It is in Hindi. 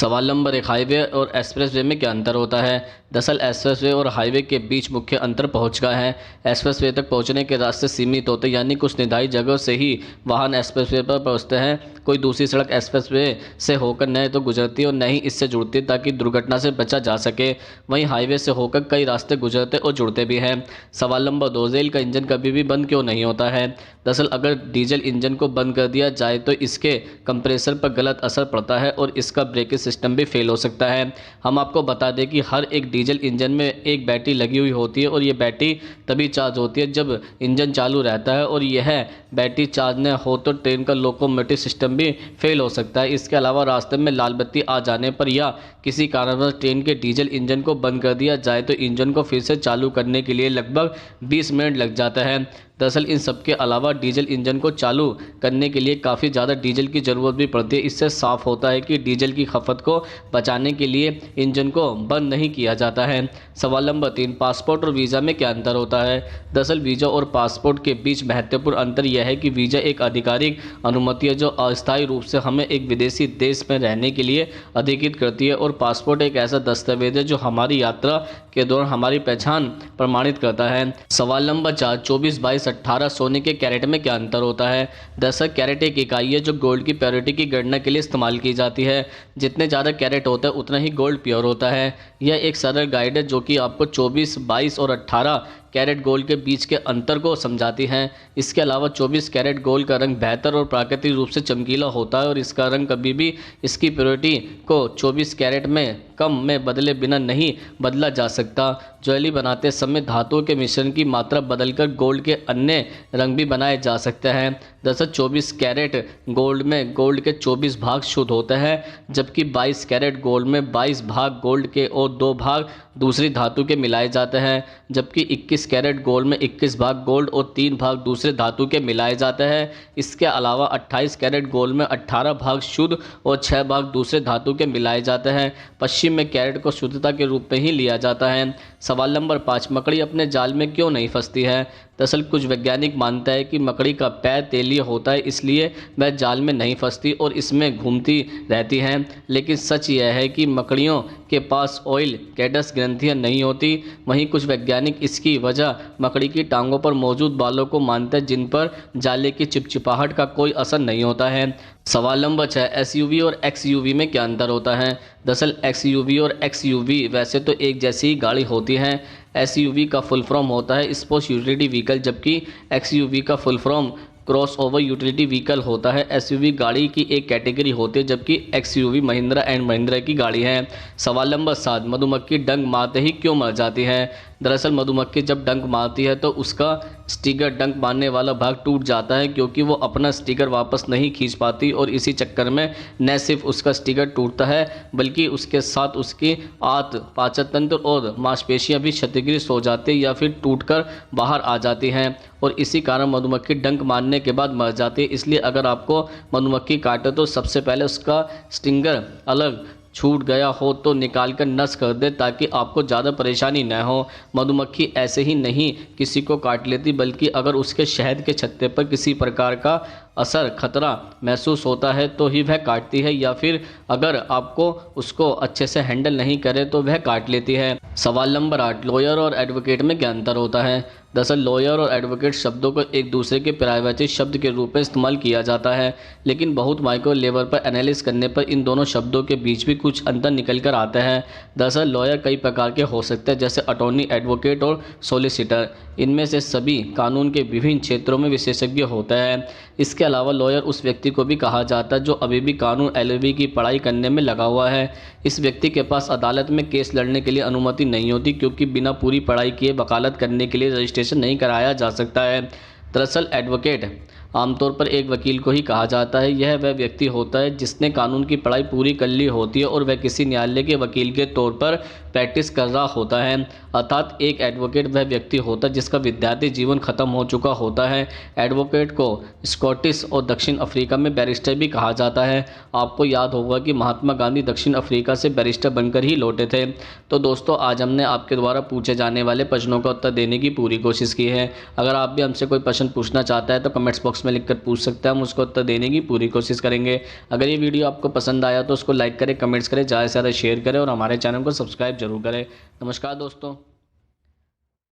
सवाल नंबर 1, हाईवे और एक्सप्रेसवे में क्या अंतर होता है। दरअसल एक्सप्रेसवे और हाईवे के बीच मुख्य अंतर पहुंच का है। एक्सप्रेसवे तक पहुंचने के रास्ते सीमित होते हैं, यानी कुछ निर्धारित जगहों से ही वाहन एक्सप्रेसवे पर पहुंचते हैं। कोई दूसरी सड़क एक्सप्रेसवे से होकर न तो गुजरती और न ही इससे जुड़ती, ताकि दुर्घटना से बचा जा सके। वहीं हाईवे से होकर कई रास्ते गुजरते और जुड़ते भी हैं। सवाल नंबर 2, रेल का इंजन कभी भी बंद क्यों नहीं होता है। दरअसल अगर डीजल इंजन को बंद कर दिया जाए तो इसके कंप्रेसर पर गलत असर पड़ता है और इसका ब्रेकिंग सिस्टम भी फेल हो सकता है। हम आपको बता दें कि हर एक डीजल इंजन में एक बैटरी लगी हुई होती है और ये बैटरी तभी चार्ज होती है जब इंजन चालू रहता है, और यह बैटरी चार्ज न हो तो ट्रेन का लोकोमोटिव सिस्टम भी फेल हो सकता है। इसके अलावा रास्ते में लाल बत्ती आ जाने पर या किसी कारणवश ट्रेन के डीजल इंजन को बंद कर दिया जाए तो इंजन को फिर से चालू करने के लिए लगभग 20 मिनट लग जाता है। दरअसल इन सब के अलावा डीजल इंजन को चालू करने के लिए काफ़ी ज़्यादा डीजल की ज़रूरत भी पड़ती है। इससे साफ होता है कि डीजल की खपत को बचाने के लिए इंजन को बंद नहीं किया जाता है। सवाल नंबर 3, पासपोर्ट और वीज़ा में क्या अंतर होता है। दरअसल वीज़ा और पासपोर्ट के बीच महत्वपूर्ण अंतर यह है कि वीज़ा एक आधिकारिक अनुमति है जो अस्थायी रूप से हमें एक विदेशी देश में रहने के लिए अधिकृत करती है, और पासपोर्ट एक ऐसा दस्तावेज है जो हमारी यात्रा के दौरान हमारी पहचान प्रमाणित करता है। सवाल नंबर 4, 24, 22, 18 सोने के कैरेट में क्या अंतर होता है। दरअसल कैरेट एक इकाई है जो गोल्ड की प्योरिटी की गणना के लिए इस्तेमाल की जाती है। जितने ज़्यादा कैरेट होता है उतना ही गोल्ड प्योर होता है। यह एक सरल गाइड है जो कि आपको 24, 22 और 18 कैरेट गोल्ड के बीच के अंतर को समझाती हैं। इसके अलावा 24 कैरेट गोल्ड का रंग बेहतर और प्राकृतिक रूप से चमकीला होता है और इसका रंग कभी भी इसकी प्योरिटी को 24 कैरेट में कम में बदले बिना नहीं बदला जा सकता। ज्वेलरी बनाते समय धातुओं के मिश्रण की मात्रा बदलकर गोल्ड के अन्य रंग भी बनाए जा सकते हैं। दरअसल 24 कैरेट गोल्ड में गोल्ड के 24 भाग शुद्ध होते हैं, जबकि 22 कैरेट गोल्ड में 22 भाग गोल्ड के और 2 भाग दूसरी धातु के मिलाए जाते हैं। जबकि 21 कैरेट गोल्ड में 21 भाग गोल्ड और 3 भाग दूसरे धातु के मिलाए जाते हैं। इसके अलावा 28 कैरेट गोल्ड में 18 भाग शुद्ध और 6 भाग दूसरे धातु के मिलाए जाते हैं। पश्चिम में कैरेट को शुद्धता के रूप में ही लिया जाता है। सवाल नंबर 5, मकड़ी अपने जाल में क्यों नहीं फंसती है। दरअसल कुछ वैज्ञानिक मानते हैं कि मकड़ी का पैर तेलीय होता है, इसलिए वह जाल में नहीं फंसती और इसमें घूमती रहती हैं। लेकिन सच यह है कि मकड़ियों के पास ऑयल कैडस ग्रंथियां नहीं होती। वहीं कुछ वैज्ञानिक इसकी वजह मकड़ी की टांगों पर मौजूद बालों को मानते हैं, जिन पर जाले की चिपचिपाहट का कोई असर नहीं होता है। सवाल नंबर 6, एसयूवी और एक्सयूवी में क्या अंतर होता है। दरअसल एक्सयूवी और एक्सयूवी वैसे तो एक जैसी ही गाड़ी होती हैं। एसयूवी का फुल फॉर्म होता है स्पोर्ट्स यूटिलिटी व्हीकल, जबकि एक्सयूवी का full form cross over utility vehicle होता है। एसयूवी गाड़ी की एक कैटेगरी होती है, जबकि एक्सयूवी महिंद्रा एंड महिंद्रा की गाड़ी है। सवाल नंबर 7, मधुमक्खी डंक मारते ही क्यों मर जाती है। दरअसल मधुमक्खी जब डंक मारती है तो उसका स्टिकर डंक मारने वाला भाग टूट जाता है, क्योंकि वो अपना स्टिकर वापस नहीं खींच पाती, और इसी चक्कर में न सिर्फ उसका स्टिकर टूटता है बल्कि उसके साथ उसकी आंत, पाचन तंत्र और मांसपेशियां भी क्षतिग्रस्त हो जाती है या फिर टूटकर बाहर आ जाती हैं, और इसी कारण मधुमक्खी डंक मारने के बाद मर जाती है। इसलिए अगर आपको मधुमक्खी काटे तो सबसे पहले उसका स्टिंगर अलग छूट गया हो तो निकाल कर नष्ट कर दे, ताकि आपको ज़्यादा परेशानी न हो। मधुमक्खी ऐसे ही नहीं किसी को काट लेती, बल्कि अगर उसके शहद के छत्ते पर किसी प्रकार का असर खतरा महसूस होता है तो ही वह काटती है, या फिर अगर आपको उसको अच्छे से हैंडल नहीं करे तो वह काट लेती है। सवाल नंबर 8, लॉयर और एडवोकेट में क्या अंतर होता है। दरअसल लॉयर और एडवोकेट शब्दों को एक दूसरे के पर्यायवाची शब्द के रूप में इस्तेमाल किया जाता है, लेकिन बहुत माइक्रो लेवल पर एनालिस करने पर इन दोनों शब्दों के बीच भी कुछ अंतर निकल कर आता है। दरअसल लॉयर कई प्रकार के हो सकते हैं, जैसे अटॉर्नी, एडवोकेट और सोलिसिटर। इनमें से सभी कानून के विभिन्न क्षेत्रों में विशेषज्ञ होता है। इसके अलावा लॉयर उस व्यक्ति को भी कहा जाता है जो अभी भी कानून एलएलबी की पढ़ाई करने में लगा हुआ है। इस व्यक्ति के पास अदालत में केस लड़ने के लिए अनुमति नहीं होती, क्योंकि बिना पूरी पढ़ाई किए वकालत करने के लिए रजिस्ट्रेशन नहीं कराया जा सकता है। दरअसल एडवोकेट आमतौर पर एक वकील को ही कहा जाता है। यह वह व्यक्ति होता है जिसने कानून की पढ़ाई पूरी कर ली होती है और वह किसी न्यायालय के वकील के तौर पर प्रैक्टिस कर रहा होता है। अर्थात एक एडवोकेट वह व्यक्ति होता है जिसका विद्यार्थी जीवन खत्म हो चुका होता है। एडवोकेट को स्कॉटिश और दक्षिण अफ्रीका में बैरिस्टर भी कहा जाता है। आपको याद होगा कि महात्मा गांधी दक्षिण अफ्रीका से बैरिस्टर बनकर ही लौटे थे। तो दोस्तों, आज हमने आपके द्वारा पूछे जाने वाले प्रश्नों का उत्तर देने की पूरी कोशिश की है। अगर आप भी हमसे कोई प्रश्न पूछना चाहते हैं तो कमेंट्स बॉक्स कमेंट्स में लिखकर पूछ सकते हैं, हम उसको उत्तर देने की पूरी कोशिश करेंगे। अगर ये वीडियो आपको पसंद आया तो उसको लाइक करें, कमेंट्स करें, ज़्यादा से ज़्यादा शेयर करें और हमारे चैनल को सब्सक्राइब जरूर करें। नमस्कार दोस्तों।